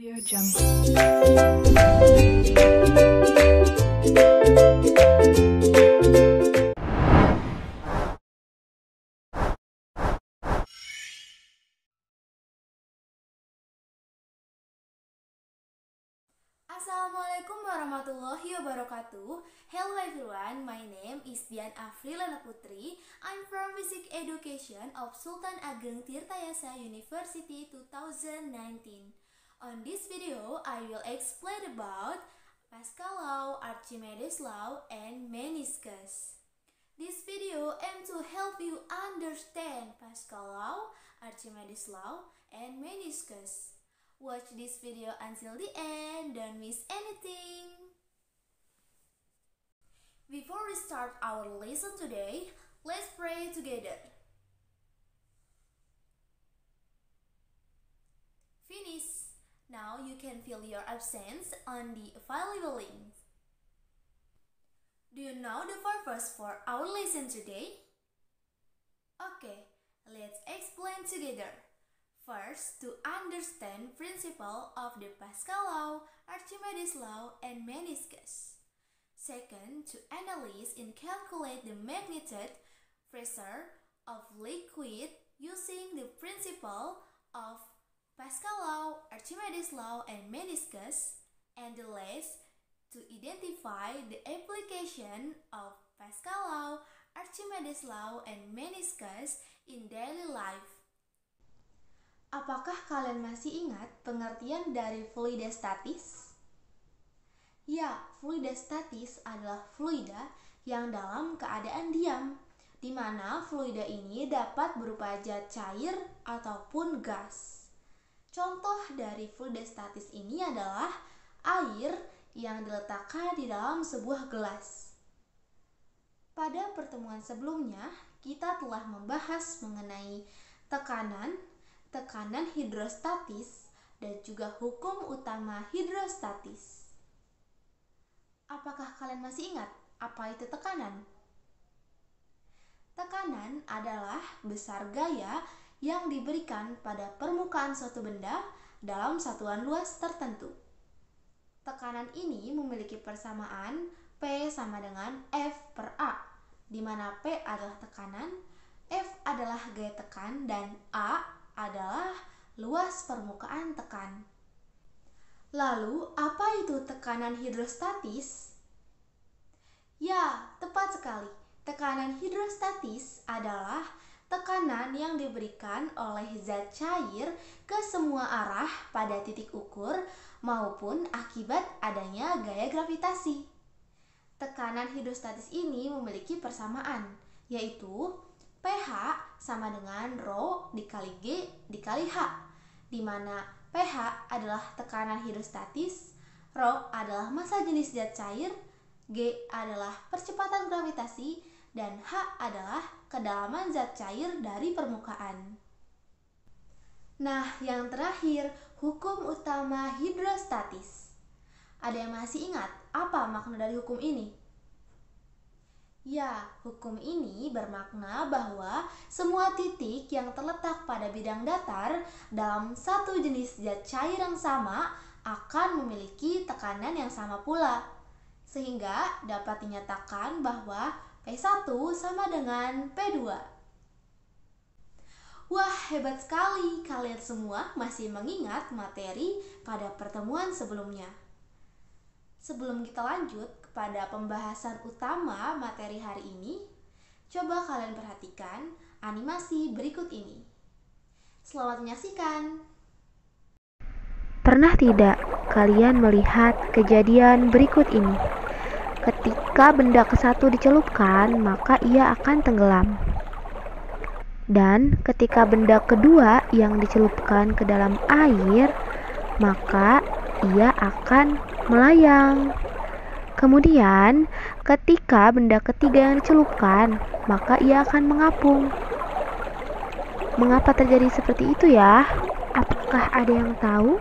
Audio Jungle. Assalamualaikum warahmatullahi wabarakatuh. Hello everyone, my name is Dian Afrilana Putri. I'm from Physics Education of Sultan Ageng Tirtayasa University 2019. On this video, I will explain about Pascal Law, Archimedes Law, and meniscus. This video aims to help you understand Pascal Law, Archimedes Law, and meniscus. Watch this video until the end, don't miss anything. Before we start our lesson today, let's pray together. Finish. Now you can fill your absence on the available links. Do you know the purpose for our lesson today? Okay, let's explain together. First, to understand principle of the Pascal Law, Archimedes Law, and meniscus. Second, to analyze and calculate the magnitude, pressure of liquid using the principle of Pascal Law, Archimedes Law, and meniscus. And the last, to identify the application of Pascal Law, Archimedes Law, and meniscus in daily life. Apakah kalian masih ingat pengertian dari fluida statis? Ya, fluida statis adalah fluida yang dalam keadaan diam, di mana fluida ini dapat berupa zat cair ataupun gas. Contoh dari fluida statis ini adalah air yang diletakkan di dalam sebuah gelas. Pada pertemuan sebelumnya, kita telah membahas mengenai tekanan hidrostatis, dan juga hukum utama hidrostatis. Apakah kalian masih ingat apa itu tekanan? Tekanan adalah besar gaya yang diberikan pada permukaan suatu benda dalam satuan luas tertentu. Tekanan ini memiliki persamaan P sama dengan F per A, di mana P adalah tekanan, F adalah gaya tekan, dan A adalah luas permukaan tekan. Lalu, apa itu tekanan hidrostatis? Ya, tepat sekali. Tekanan hidrostatis adalah tekanan yang diberikan oleh zat cair ke semua arah pada titik ukur maupun akibat adanya gaya gravitasi. Tekanan hidrostatis ini memiliki persamaan, yaitu pH sama dengan Rho dikali G dikali H, di mana pH adalah tekanan hidrostatis, Rho adalah massa jenis zat cair, G adalah percepatan gravitasi, dan H adalah kedalaman zat cair dari permukaan. Nah, yang terakhir, hukum utama hidrostatis. Ada yang masih ingat apa makna dari hukum ini? Ya, hukum ini bermakna bahwa semua titik yang terletak pada bidang datar dalam satu jenis zat cair yang sama akan memiliki tekanan yang sama pula, sehingga dapat dinyatakan bahwa P1 sama dengan P2. Wah, hebat sekali kalian semua masih mengingat materi pada pertemuan sebelumnya. Sebelum kita lanjut kepada pembahasan utama materi hari ini, coba kalian perhatikan animasi berikut ini. Selamat menyaksikan. Pernah tidak kalian melihat kejadian berikut ini? Ketika benda ke satu dicelupkan, maka ia akan tenggelam. Dan ketika benda kedua yang dicelupkan ke dalam air, maka ia akan melayang. Kemudian, ketika benda ketiga yang dicelupkan, maka ia akan mengapung. Mengapa terjadi seperti itu ya? Apakah ada yang tahu?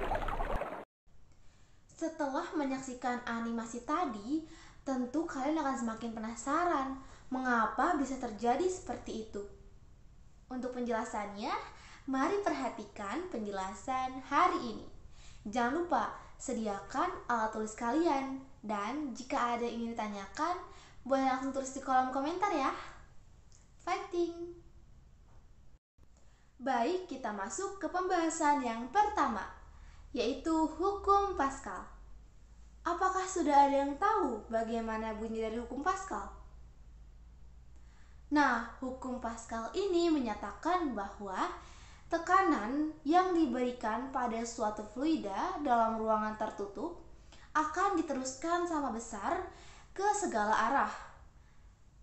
Setelah menyaksikan animasi tadi, tentu kalian akan semakin penasaran mengapa bisa terjadi seperti itu. Untuk penjelasannya, mari perhatikan penjelasan hari ini. Jangan lupa sediakan alat tulis kalian. Dan jika ada yang ingin ditanyakan, boleh langsung tulis di kolom komentar ya. Fighting! Baik, kita masuk ke pembahasan yang pertama, yaitu hukum Pascal. Apakah sudah ada yang tahu bagaimana bunyi dari hukum Pascal? Nah, hukum Pascal ini menyatakan bahwa tekanan yang diberikan pada suatu fluida dalam ruangan tertutup akan diteruskan sama besar ke segala arah.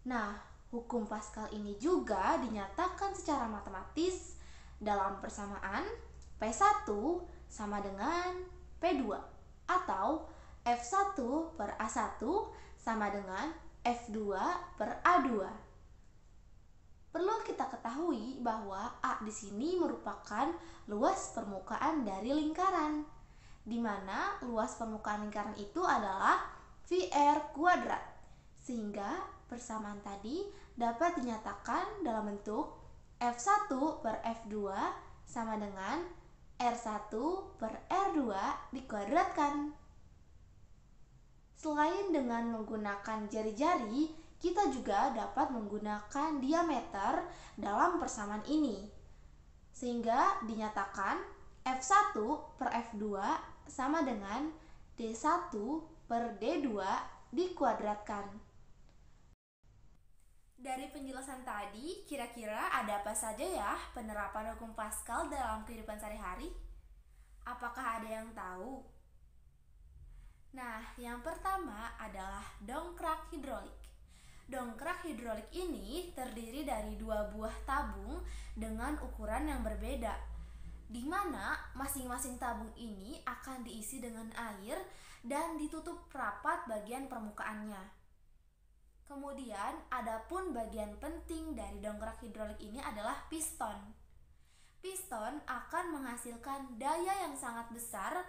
Nah, hukum Pascal ini juga dinyatakan secara matematis dalam persamaan P1 sama dengan P2 atau F1 per A1 sama dengan F2 per A2. Perlu kita ketahui bahwa A di sini merupakan luas permukaan dari lingkaran, di mana luas permukaan lingkaran itu adalah VR kuadrat. Sehingga persamaan tadi dapat dinyatakan dalam bentuk F1 per F2 sama dengan R1 per R2 dikuadratkan. Selain dengan menggunakan jari-jari, kita juga dapat menggunakan diameter dalam persamaan ini. Sehingga dinyatakan F1 per F2 sama dengan D1 per D2 dikuadratkan. Dari penjelasan tadi, kira-kira ada apa saja ya penerapan hukum Pascal dalam kehidupan sehari-hari? Apakah ada yang tahu? Nah, yang pertama adalah dongkrak hidrolik. Dongkrak hidrolik ini terdiri dari dua buah tabung dengan ukuran yang berbeda, di mana masing-masing tabung ini akan diisi dengan air dan ditutup rapat bagian permukaannya. Kemudian, adapun bagian penting dari dongkrak hidrolik ini adalah piston. Piston akan menghasilkan daya yang sangat besar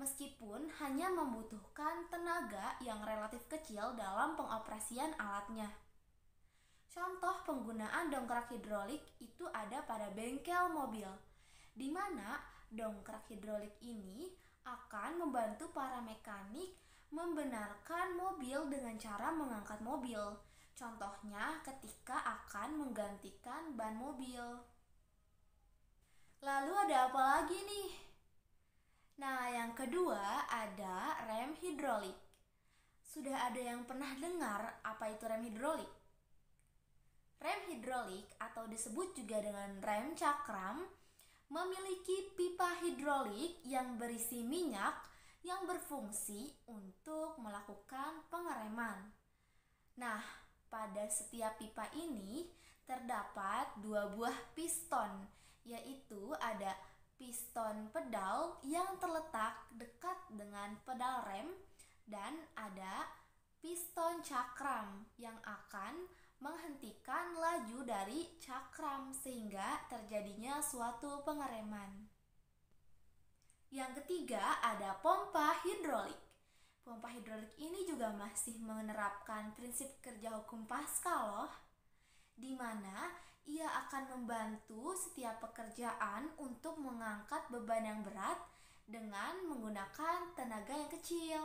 meskipun hanya membutuhkan tenaga yang relatif kecil dalam pengoperasian alatnya. Contoh penggunaan dongkrak hidrolik itu ada pada bengkel mobil, di mana dongkrak hidrolik ini akan membantu para mekanik membenarkan mobil dengan cara mengangkat mobil. Contohnya ketika akan menggantikan ban mobil. Lalu ada apa lagi nih? Nah, yang kedua ada rem hidrolik. Sudah ada yang pernah dengar apa itu rem hidrolik? Rem hidrolik atau disebut juga dengan rem cakram memiliki pipa hidrolik yang berisi minyak yang berfungsi untuk melakukan pengereman. Nah, pada setiap pipa ini terdapat dua buah piston, yaitu ada piston pedal yang terletak dekat dengan pedal rem dan ada piston cakram yang akan menghentikan laju dari cakram sehingga terjadinya suatu pengereman. Yang ketiga ada pompa hidrolik. Pompa hidrolik ini juga masih menerapkan prinsip kerja hukum Pascal loh, di mana ia akan membantu setiap pekerjaan untuk mengangkat beban yang berat dengan menggunakan tenaga yang kecil.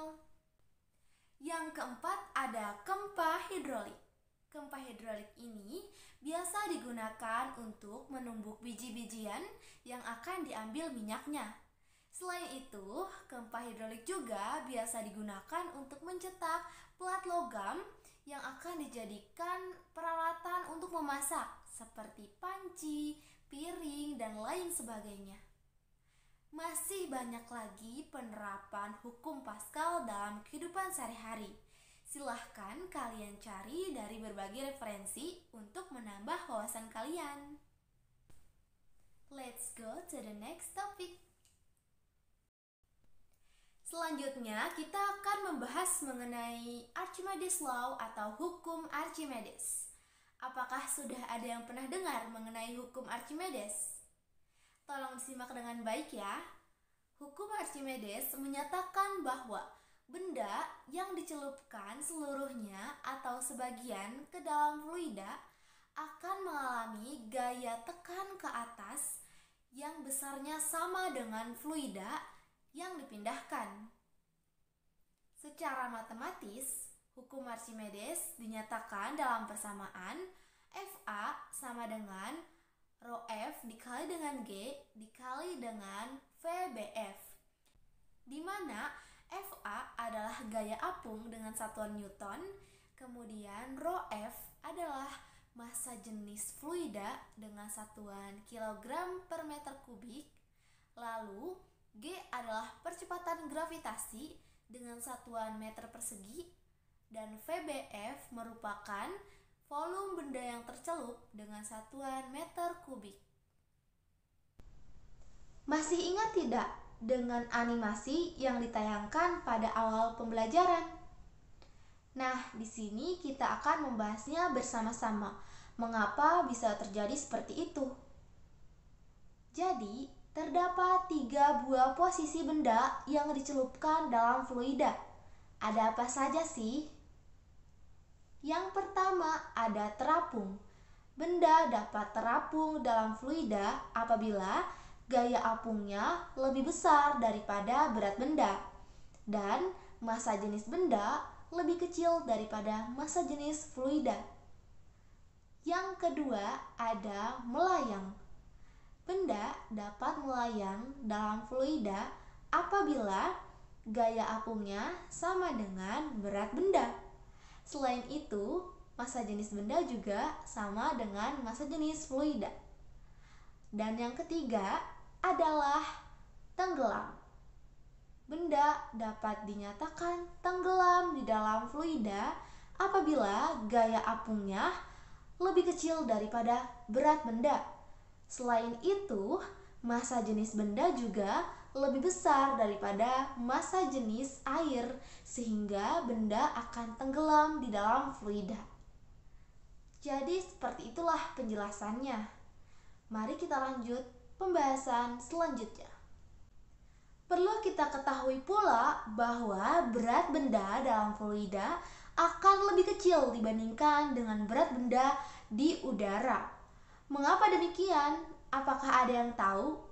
Yang keempat ada kempa hidrolik. Kempa hidrolik ini biasa digunakan untuk menumbuk biji-bijian yang akan diambil minyaknya. Selain itu, kempa hidrolik juga biasa digunakan untuk mencetak plat logam yang akan dijadikan peralatan untuk memasak seperti panci, piring, dan lain sebagainya. Masih banyak lagi penerapan hukum Pascal dalam kehidupan sehari-hari. Silahkan kalian cari dari berbagai referensi untuk menambah wawasan kalian. Let's go to the next topic. Selanjutnya, kita akan membahas mengenai Archimedes Law atau hukum Archimedes. Apakah sudah ada yang pernah dengar mengenai hukum Archimedes? Tolong disimak dengan baik ya. Hukum Archimedes menyatakan bahwa benda yang dicelupkan seluruhnya atau sebagian ke dalam fluida akan mengalami gaya tekan ke atas yang besarnya sama dengan fluida yang dipindahkan. Secara matematis, hukum Archimedes dinyatakan dalam persamaan FA sama dengan rho F dikali dengan G dikali dengan VBF, di mana FA adalah gaya apung dengan satuan Newton, kemudian rho F adalah massa jenis fluida dengan satuan kilogram per meter kubik, lalu G adalah percepatan gravitasi dengan satuan meter persegi, dan VBF merupakan volume benda yang tercelup dengan satuan meter kubik. Masih ingat tidak dengan animasi yang ditayangkan pada awal pembelajaran? Nah, di sini kita akan membahasnya bersama-sama. Mengapa bisa terjadi seperti itu? Jadi, terdapat 3 buah posisi benda yang dicelupkan dalam fluida. Ada apa saja sih? Yang pertama ada terapung. Benda dapat terapung dalam fluida apabila gaya apungnya lebih besar daripada berat benda dan massa jenis benda lebih kecil daripada massa jenis fluida. Yang kedua ada melayang. Benda dapat melayang dalam fluida apabila gaya apungnya sama dengan berat benda. Selain itu, massa jenis benda juga sama dengan massa jenis fluida. Dan yang ketiga adalah tenggelam. Benda dapat dinyatakan tenggelam di dalam fluida apabila gaya apungnya lebih kecil daripada berat benda. Selain itu, massa jenis benda juga lebih besar daripada massa jenis air, sehingga benda akan tenggelam di dalam fluida. Jadi seperti itulah penjelasannya. Mari kita lanjut pembahasan selanjutnya. Perlu kita ketahui pula bahwa berat benda dalam fluida akan lebih kecil dibandingkan dengan berat benda di udara. Mengapa demikian? Apakah ada yang tahu?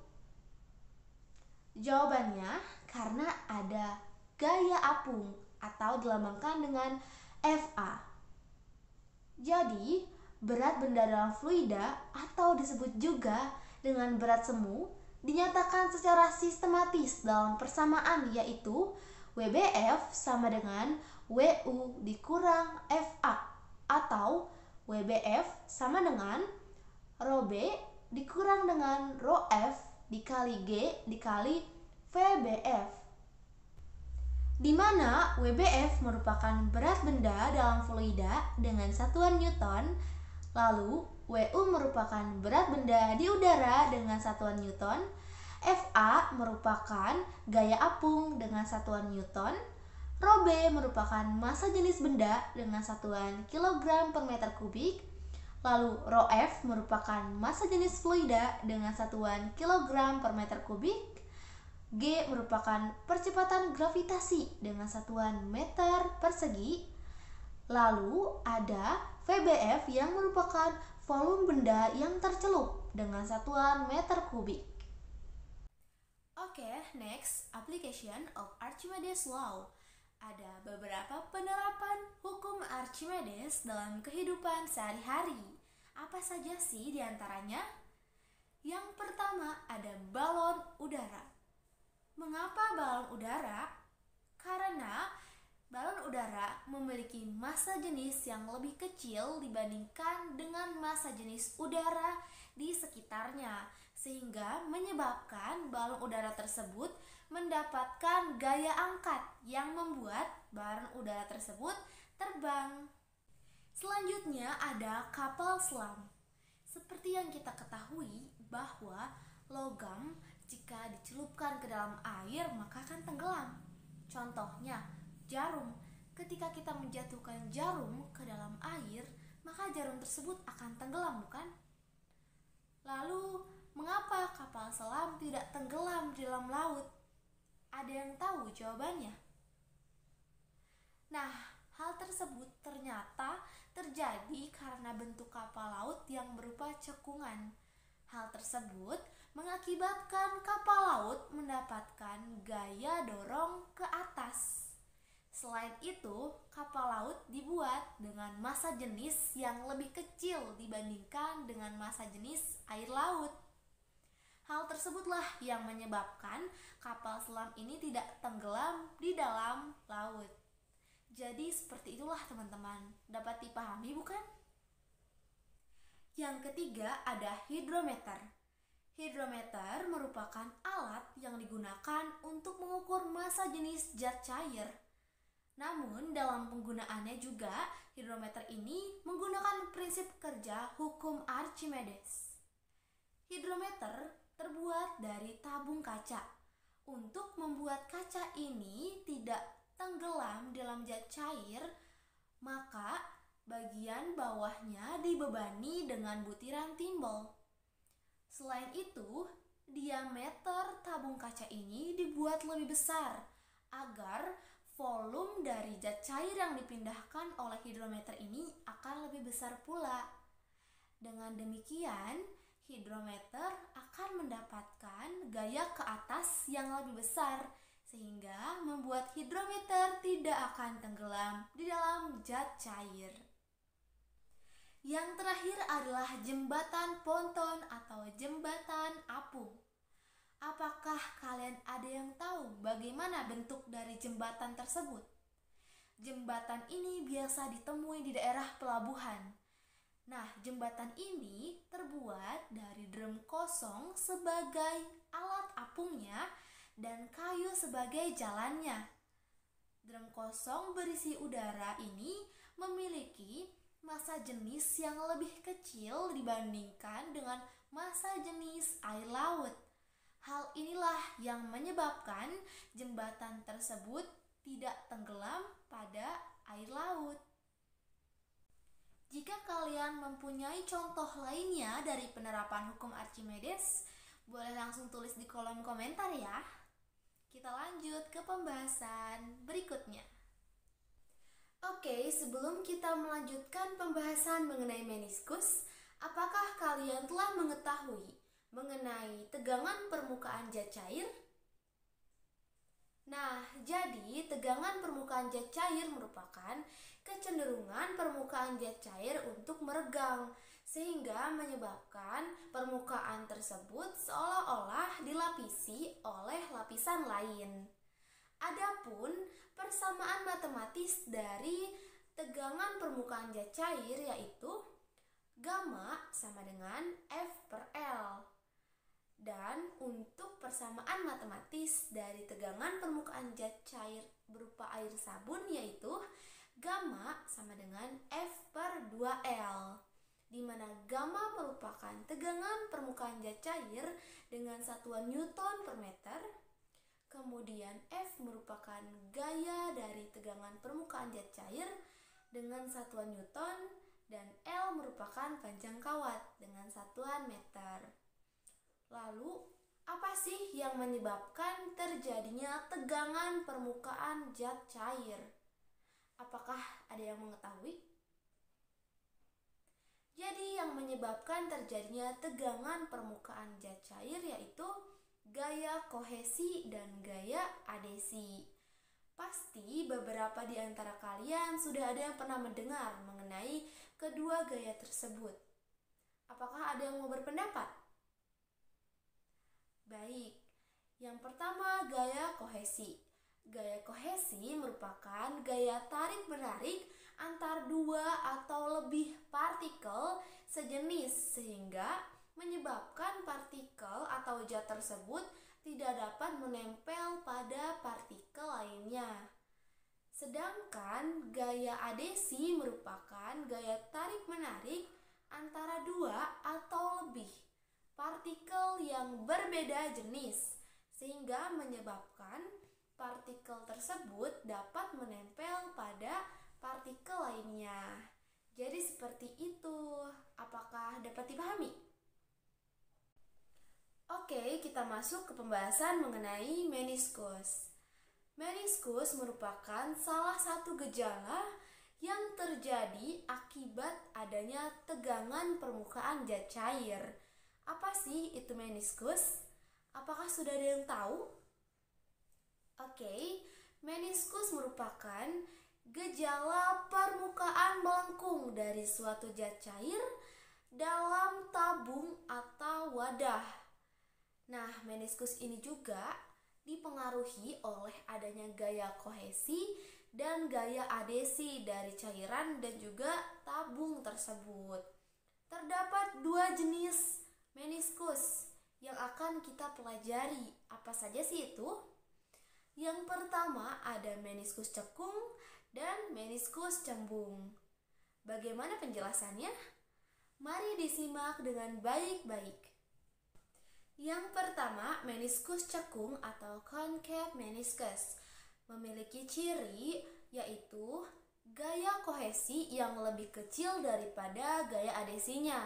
Jawabannya karena ada gaya apung atau dilambangkan dengan FA. Jadi, berat benda dalam fluida atau disebut juga dengan berat semu dinyatakan secara sistematis dalam persamaan, yaitu WBF sama dengan WU dikurang FA atau WBF sama dengan rho B dikurang dengan rho F dikali G dikali VBF, di mana WBF merupakan berat benda dalam fluida dengan satuan Newton, lalu WU merupakan berat benda di udara dengan satuan Newton, FA merupakan gaya apung dengan satuan Newton, rho B merupakan massa jenis benda dengan satuan kilogram per meter kubik, lalu rho F merupakan massa jenis fluida dengan satuan kilogram per meter kubik, G merupakan percepatan gravitasi dengan satuan meter persegi, lalu ada VBF yang merupakan volume benda yang tercelup dengan satuan meter kubik. Oke, next, application of Archimedes law. Ada beberapa penerapan hukum Archimedes dalam kehidupan sehari-hari. Apa saja sih diantaranya? Yang pertama ada balon udara. Mengapa balon udara? Karena balon udara memiliki massa jenis yang lebih kecil dibandingkan dengan massa jenis udara di sekitarnya, sehingga menyebabkan balon udara tersebut mendapatkan gaya angkat yang membuat balon udara tersebut terbang. Selanjutnya ada kapal selam. Seperti yang kita ketahui bahwa logam jika dicelupkan ke dalam air maka akan tenggelam. Contohnya jarum. Ketika kita menjatuhkan jarum ke dalam air, maka jarum tersebut akan tenggelam, bukan? Lalu, mengapa kapal selam tidak tenggelam di dalam laut? Ada yang tahu jawabannya? Nah, hal tersebut ternyata terjadi karena bentuk kapal laut yang berupa cekungan. Hal tersebut mengakibatkan kapal laut mendapatkan gaya dorong ke atas. Selain itu, kapal laut dibuat dengan massa jenis yang lebih kecil dibandingkan dengan massa jenis air laut. Hal tersebutlah yang menyebabkan kapal selam ini tidak tenggelam di dalam laut. Jadi seperti itulah teman-teman, dapat dipahami bukan? Yang ketiga ada hidrometer. Hidrometer merupakan alat yang digunakan untuk mengukur massa jenis zat cair. Namun dalam penggunaannya juga, hidrometer ini menggunakan prinsip kerja hukum Archimedes. Hidrometer terbuat dari tabung kaca. Untuk membuat kaca ini tidak tenggelam dalam zat cair, maka bagian bawahnya dibebani dengan butiran timbel. Selain itu, diameter tabung kaca ini dibuat lebih besar agar volume dari zat cair yang dipindahkan oleh hidrometer ini akan lebih besar pula. Dengan demikian, hidrometer akan mendapatkan gaya ke atas yang lebih besar, sehingga membuat hidrometer tidak akan tenggelam di dalam zat cair. Yang terakhir adalah jembatan ponton atau jembatan apung. Apakah kalian ada yang tahu bagaimana bentuk dari jembatan tersebut? Jembatan ini biasa ditemui di daerah pelabuhan. Nah, jembatan ini terbuat dari drum kosong sebagai alat apungnya dan kayu sebagai jalannya. Drum kosong berisi udara ini memiliki massa jenis yang lebih kecil dibandingkan dengan massa jenis air laut. Hal inilah yang menyebabkan jembatan tersebut tidak tenggelam pada air laut. Jika kalian mempunyai contoh lainnya dari penerapan hukum Archimedes, boleh langsung tulis di kolom komentar ya. Kita lanjut ke pembahasan berikutnya. Oke, sebelum kita melanjutkan pembahasan mengenai meniskus, apakah kalian telah mengetahui mengenai tegangan permukaan zat cair? Nah, jadi tegangan permukaan zat cair merupakan kecenderungan permukaan zat cair untuk meregang, sehingga menyebabkan permukaan tersebut seolah-olah dilapisi oleh lapisan lain. Adapun persamaan matematis dari tegangan permukaan zat cair yaitu gamma sama dengan F per L. Dan untuk persamaan matematis dari tegangan permukaan zat cair berupa air sabun yaitu gamma sama dengan F per 2L, di mana gamma merupakan tegangan permukaan zat cair dengan satuan Newton per meter, kemudian F merupakan gaya dari tegangan permukaan zat cair dengan satuan Newton, dan L merupakan panjang kawat dengan satuan meter. Lalu, apa sih yang menyebabkan terjadinya tegangan permukaan zat cair? Apakah ada yang mengetahui? Jadi, yang menyebabkan terjadinya tegangan permukaan zat cair yaitu gaya kohesi dan gaya adhesi. Pasti beberapa di antara kalian sudah ada yang pernah mendengar mengenai kedua gaya tersebut. Apakah ada yang mau berpendapat? Baik, yang pertama gaya kohesi. Gaya kohesi merupakan gaya tarik-menarik antar dua atau lebih partikel sejenis sehingga menyebabkan partikel atau zat tersebut tidak dapat menempel pada partikel lainnya. Sedangkan gaya adhesi merupakan gaya tarik-menarik antara dua atau lebih partikel yang berbeda jenis sehingga menyebabkan partikel tersebut dapat menempel pada partikel lainnya. Jadi seperti itu. Apakah dapat dipahami? Oke, kita masuk ke pembahasan mengenai meniskus. Meniskus merupakan salah satu gejala yang terjadi akibat adanya tegangan permukaan zat cair. Apa sih itu meniskus? Apakah sudah ada yang tahu? Oke, meniskus merupakan gejala permukaan melengkung dari suatu zat cair dalam tabung atau wadah. Nah, meniskus ini juga dipengaruhi oleh adanya gaya kohesi dan gaya adesi dari cairan dan juga tabung tersebut. Terdapat dua jenis meniskus yang akan kita pelajari. Apa saja sih itu? Yang pertama ada meniskus cekung dan meniskus cembung. Bagaimana penjelasannya? Mari disimak dengan baik-baik. Yang pertama, meniskus cekung atau concave meniscus memiliki ciri yaitu gaya kohesi yang lebih kecil daripada gaya adesinya.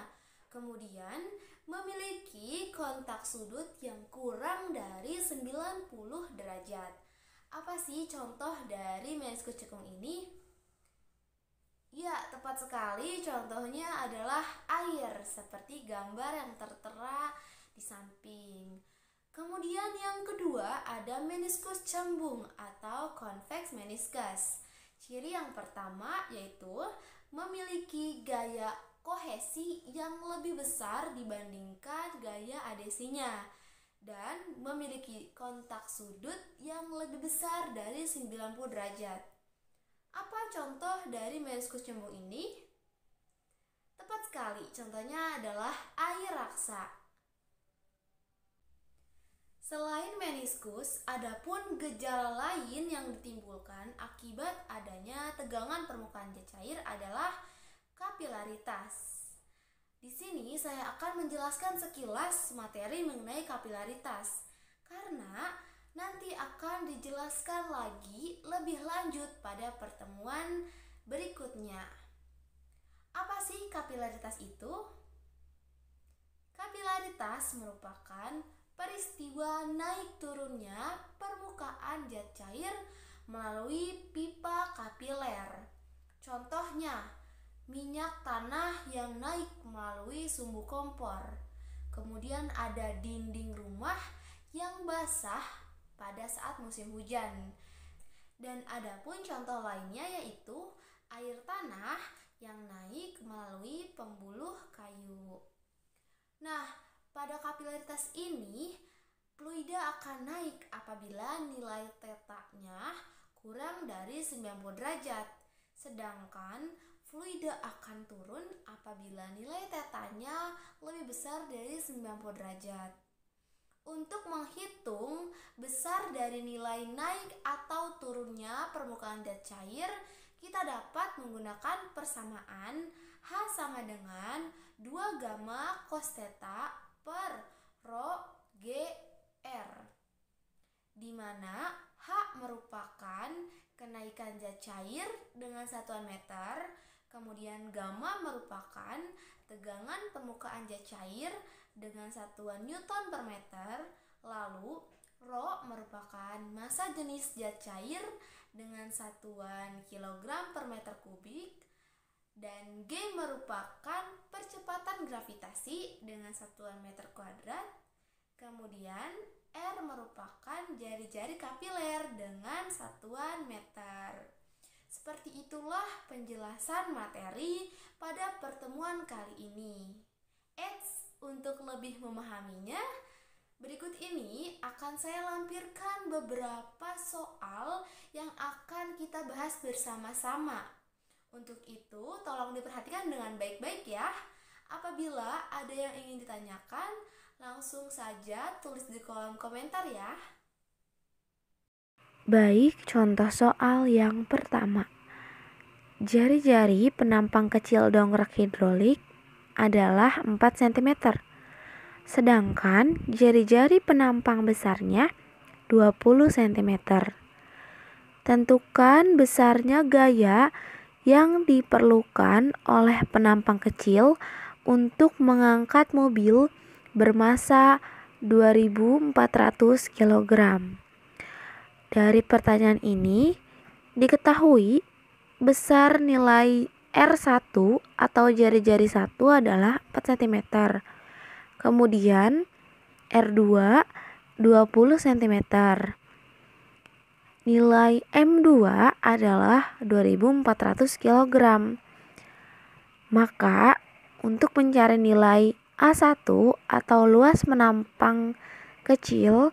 Kemudian memiliki kontak sudut yang kurang dari 90 derajat. Apa sih contoh dari meniskus cekung ini? Ya, tepat sekali. Contohnya adalah air, seperti gambar yang tertera di samping. Kemudian yang kedua ada meniskus cembung atau convex meniscus. Ciri yang pertama yaitu memiliki gaya kohesi yang lebih besar dibandingkan gaya adesinya dan memiliki kontak sudut yang lebih besar dari 90 derajat. Apa contoh dari meniskus cembung ini? Tepat sekali, contohnya adalah air raksa. Selain meniskus, adapun gejala lain yang ditimbulkan akibat adanya tegangan permukaan zat cair adalah kapilaritas. Di sini saya akan menjelaskan sekilas materi mengenai kapilaritas karena nanti akan dijelaskan lagi lebih lanjut pada pertemuan berikutnya. Apa sih kapilaritas itu? Kapilaritas merupakan peristiwa naik turunnya permukaan zat cair melalui pipa kapiler. Contohnya, minyak tanah yang naik melalui sumbu kompor. Kemudian ada dinding rumah yang basah pada saat musim hujan. Dan ada pun contoh lainnya yaitu air tanah yang naik melalui pembuluh kayu. Nah, pada kapilaritas ini, fluida akan naik apabila nilai tetanya kurang dari 90 derajat. Sedangkan fluida akan turun apabila nilai tetanya lebih besar dari 90 derajat. Untuk menghitung besar dari nilai naik atau turunnya permukaan zat cair, kita dapat menggunakan persamaan H sama dengan 2 gamma cos theta per rho G R, di mana H merupakan kenaikan zat cair dengan satuan meter, kemudian gamma merupakan tegangan permukaan zat cair dengan satuan Newton per meter, lalu rho merupakan massa jenis zat cair dengan satuan kilogram per meter kubik, dan G merupakan percepatan gravitasi dengan satuan meter kuadrat. Kemudian R merupakan jari-jari kapiler dengan satuan meter. Seperti itulah penjelasan materi pada pertemuan kali ini. Untuk lebih memahaminya, berikut ini akan saya lampirkan beberapa soal yang akan kita bahas bersama-sama. Untuk itu, tolong diperhatikan dengan baik-baik ya. Apabila ada yang ingin ditanyakan, langsung saja tulis di kolom komentar ya. Baik, contoh soal yang pertama. Jari-jari penampang kecil dongkrak hidrolik adalah 4 cm. Sedangkan jari-jari penampang besarnya 20 cm. Tentukan besarnya gaya yang diperlukan oleh penampang kecil untuk mengangkat mobil bermasa 2400 kg. Dari pertanyaan ini diketahui besar nilai R1 atau jari-jari 1 adalah 4 cm. Kemudian R2 20 cm. Nilai M2 adalah 2400 kg. Maka untuk mencari nilai A1 atau luas menampang kecil,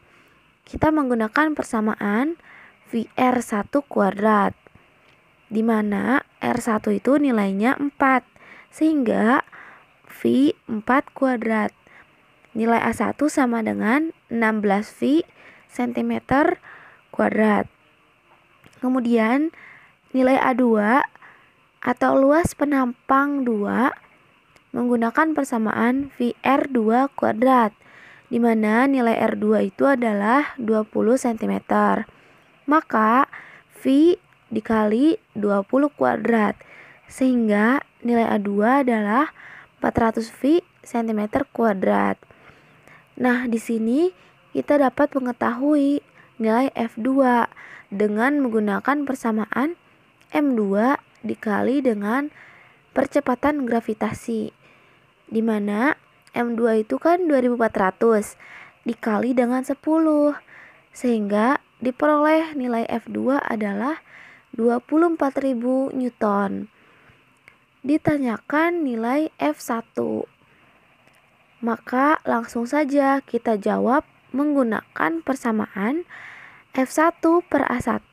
kita menggunakan persamaan VR1 kuadrat, di mana R1 itu nilainya 4, sehingga V4 kuadrat. Nilai A1 sama dengan 16V cm kuadrat. Kemudian nilai A2 atau luas penampang 2 menggunakan persamaan VR2 kuadrat, di mana nilai R2 itu adalah 20 cm. Maka V dikali 20 kuadrat, sehingga nilai A2 adalah 400V cm kuadrat. Nah, di sini kita dapat mengetahui nilai F2 dengan menggunakan persamaan M2 dikali dengan percepatan gravitasi, di mana M2 itu kan 2400 dikali dengan 10, sehingga diperoleh nilai F2 adalah 24.000 Newton. Ditanyakan nilai F1, maka langsung saja kita jawab menggunakan persamaan F1 per A1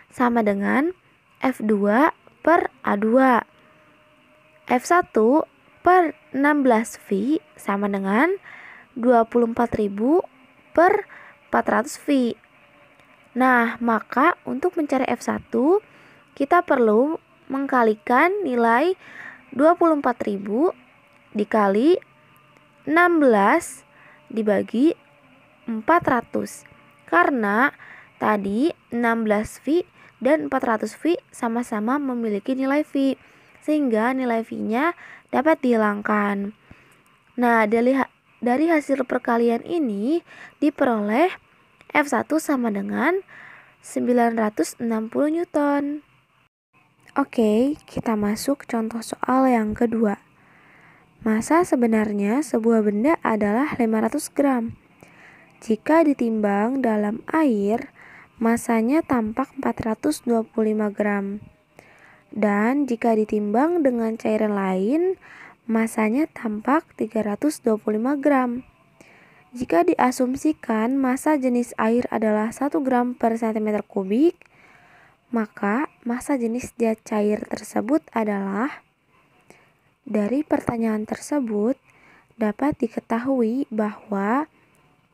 sama dengan F2 per A2. F1 per 16V sama dengan 24.000 per 400V. Nah, maka untuk mencari F1 kita perlu mengkalikan nilai 24.000 dikali 16 dibagi 400, karena tadi 16V dan 400V sama-sama memiliki nilai V, sehingga nilai V-nya dapat dihilangkan. Nah, dari hasil perkalian ini diperoleh F1 sama dengan 960 Newton. Oke, kita masuk contoh soal yang kedua. Massa sebenarnya sebuah benda adalah 500 gram. Jika ditimbang dalam air, massanya tampak 425 gram. Dan jika ditimbang dengan cairan lain, massanya tampak 325 gram. Jika diasumsikan massa jenis air adalah 1 gram per cm kubik, maka massa jenis zat cair tersebut adalah. Dari pertanyaan tersebut dapat diketahui bahwa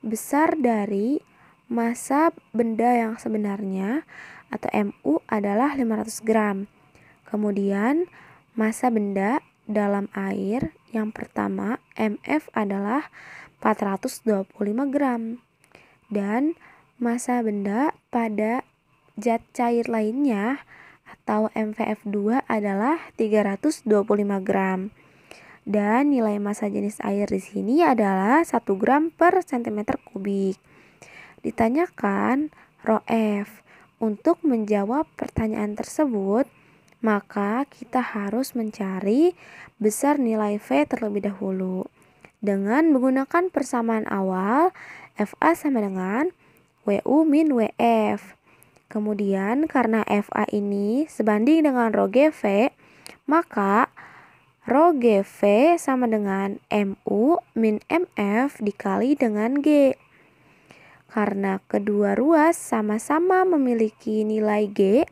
besar dari massa benda yang sebenarnya atau MU adalah 500 gram. Kemudian massa benda dalam air yang pertama MF adalah 425 gram. Dan massa benda pada zat cair lainnya atau MVF2 adalah 325 gram. Dan nilai massa jenis air di sini adalah 1 gram per cm kubik. Ditanyakan rho F. Untuk menjawab pertanyaan tersebut, maka kita harus mencari besar nilai V terlebih dahulu. Dengan menggunakan persamaan awal, FA sama dengan WU min WF. Kemudian karena FA ini sebanding dengan rho GV, maka rho GV sama dengan MU min MF dikali dengan G. Karena kedua ruas sama-sama memiliki nilai G,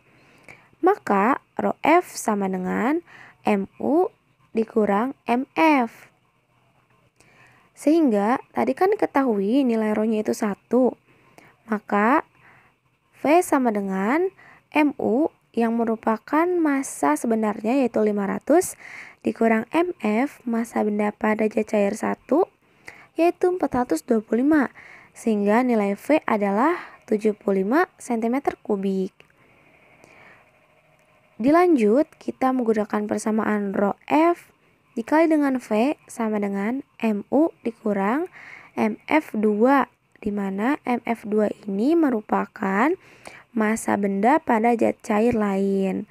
maka rho F sama dengan MU dikurang MF. Sehingga tadi kan diketahui nilai rho-nya itu 1. Maka V sama dengan MU yang merupakan massa sebenarnya yaitu 500 dikurang MF massa benda pada zat cair 1 yaitu 425, sehingga nilai V adalah 75 cm kubik. Dilanjut, kita menggunakan persamaan rho F dikali dengan V sama dengan MU dikurang MF2, di mana MF2 ini merupakan massa benda pada zat cair lain.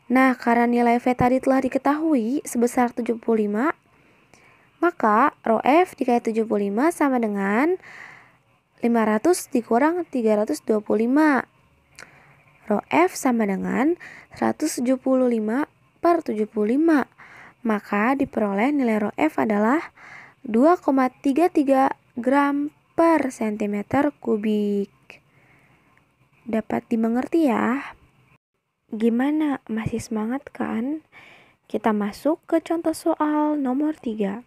Nah, karena nilai V tadi telah diketahui sebesar 75, Maka rho F dikali 75 sama dengan 500 dikurang 325. Rho F sama dengan 175 per 75. Maka diperoleh nilai rho F adalah 2,33 gram per cm kubik. Dapat dimengerti ya? Gimana? Masih semangat kan? Kita masuk ke contoh soal nomor 3.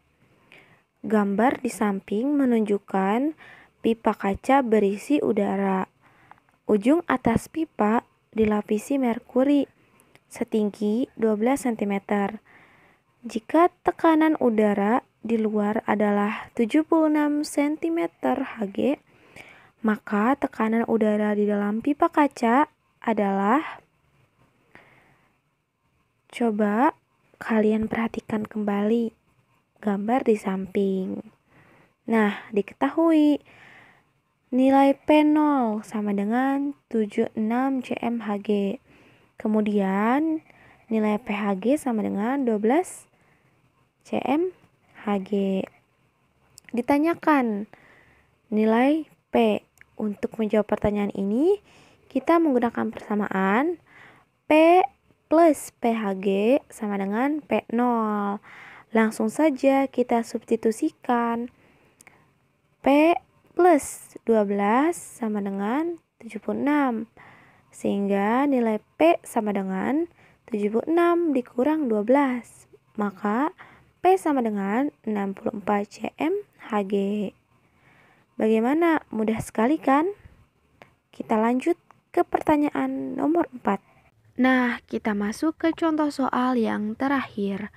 Gambar di samping menunjukkan pipa kaca berisi udara. Ujung atas pipa dilapisi merkuri setinggi 12 cm. Jika tekanan udara di luar adalah 76 cm Hg, maka tekanan udara di dalam pipa kaca adalah... Coba kalian perhatikan kembali gambar di samping. Nah, diketahui nilai P0 sama dengan 76 cmHg. Kemudian nilai PHG sama dengan 12 cmHg. Ditanyakan nilai P. Untuk menjawab pertanyaan ini, kita menggunakan persamaan P plus PHG sama dengan P0. Langsung saja kita substitusikan. P plus 12 sama dengan 76. Sehingga nilai P sama dengan 76 dikurang 12. Maka P sama dengan 64 cmHg. Bagaimana? Mudah sekali kan? Kita lanjut ke pertanyaan nomor 4. Nah, kita masuk ke contoh soal yang terakhir.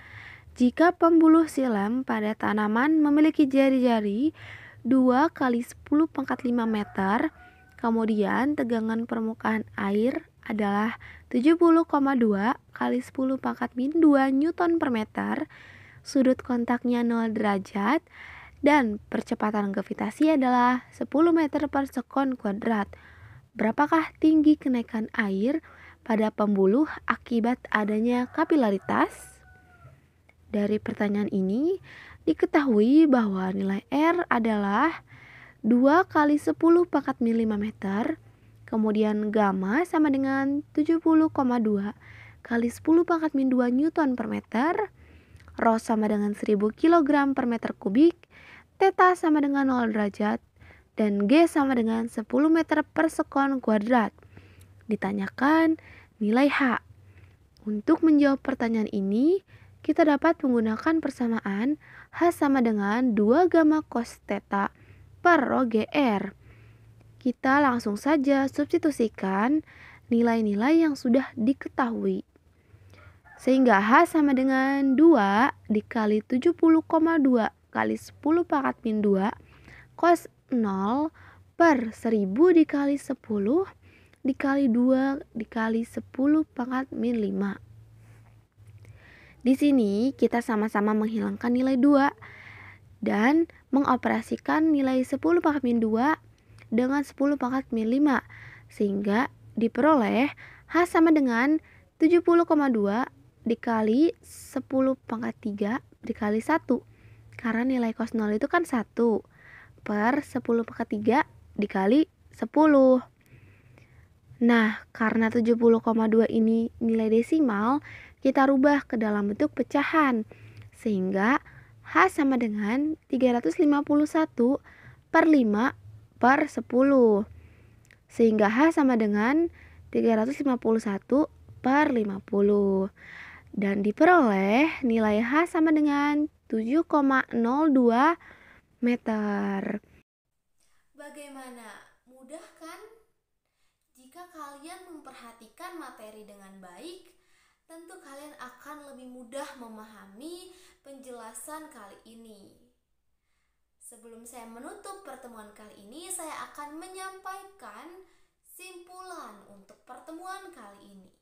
Jika pembuluh silam pada tanaman memiliki jari-jari 2 kali 10 pangkat 5 meter, kemudian tegangan permukaan air adalah 70,2 kali 10 pangkat min 2 Newton per meter, sudut kontaknya 0 derajat, dan percepatan gravitasi adalah 10 meter per sekon kuadrat. Berapakah tinggi kenaikan air pada pembuluh akibat adanya kapilaritas? Dari pertanyaan ini diketahui bahwa nilai R adalah 2 kali 10 pangkat min 5 meter, kemudian gamma sama dengan 70,2 kali 10 pangkat min 2 Newton per meter, rho sama dengan 1000 kg per meter kubik, theta sama dengan 0 derajat, dan G sama dengan 10 meter per sekon kuadrat. Ditanyakan nilai H. Untuk menjawab pertanyaan ini, kita dapat menggunakan persamaan H sama dengan 2 gamma cos theta per rho GR. Kita langsung saja substitusikan nilai-nilai yang sudah diketahui. Sehingga H sama dengan 2 dikali 70,2 kali 10 pangkat min 2 cos 0 per 1000 dikali 10 dikali 2 dikali 10 pangkat min 5. Di sini kita sama-sama menghilangkan nilai 2 dan mengoperasikan nilai 10 pangkat min 2 dengan 10 pangkat min 5, sehingga diperoleh H sama dengan 70,2 dikali 10 pangkat 3 dikali 1, karena nilai cos 0 itu kan 1 per 10 pangkat 3 dikali 10. Nah, karena 70,2 ini nilai desimal, kita rubah ke dalam bentuk pecahan, sehingga H sama dengan 351 per 5 per 10, sehingga H sama dengan 351 per 50, dan diperoleh nilai H sama dengan 7,02 meter. Bagaimana? Mudah kan? Jika kalian memperhatikan materi dengan baik, tentu kalian akan lebih mudah memahami penjelasan kali ini. Sebelum saya menutup pertemuan kali ini, saya akan menyampaikan simpulan untuk pertemuan kali ini.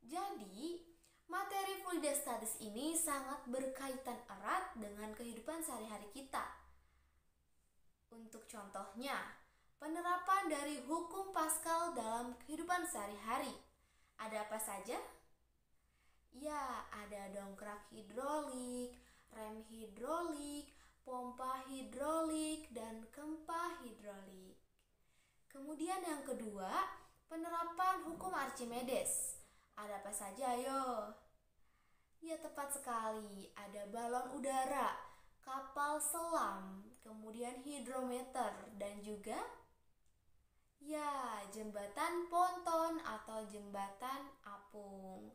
Jadi, materi Fluid Studies ini sangat berkaitan erat dengan kehidupan sehari-hari kita. Untuk contohnya, penerapan dari hukum Pascal dalam kehidupan sehari-hari. Ada apa saja? Ya, ada dongkrak hidrolik, rem hidrolik, pompa hidrolik, dan kempa hidrolik. Kemudian yang kedua, penerapan hukum Archimedes. Ada apa saja ayo? Ya tepat sekali, ada balon udara, kapal selam, kemudian hidrometer, dan juga jembatan ponton atau jembatan apung.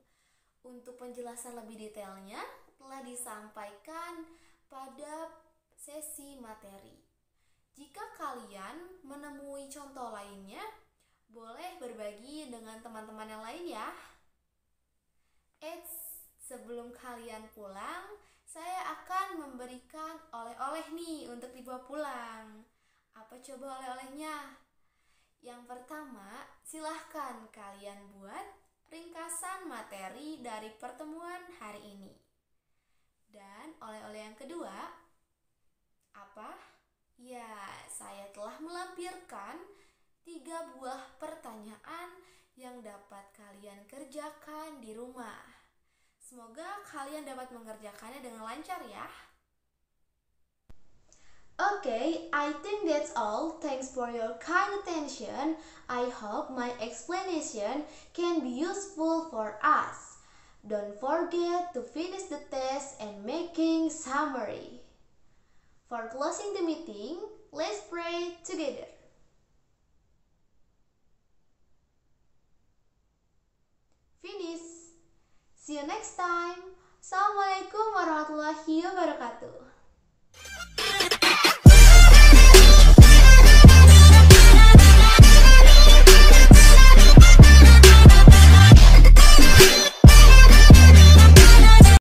Untuk penjelasan lebih detailnya telah disampaikan pada sesi materi. Jika kalian menemui contoh lainnya, boleh berbagi dengan teman-teman yang lain ya. Sebelum kalian pulang, saya akan memberikan oleh-oleh nih untuk dibawa pulang. Apa coba oleh-olehnya? Yang pertama, silahkan kalian buat ringkasan materi dari pertemuan hari ini. Dan oleh-oleh yang kedua, apa? Ya, saya telah melampirkan 3 buah pertanyaan yang dapat kalian kerjakan di rumah. Semoga kalian dapat mengerjakannya dengan lancar ya. Okay, I think that's all. Thanks for your kind attention. I hope my explanation can be useful for us. Don't forget to finish the test and making summary. For closing the meeting, let's pray together. Finish. See you next time. Assalamualaikum warahmatullahi wabarakatuh.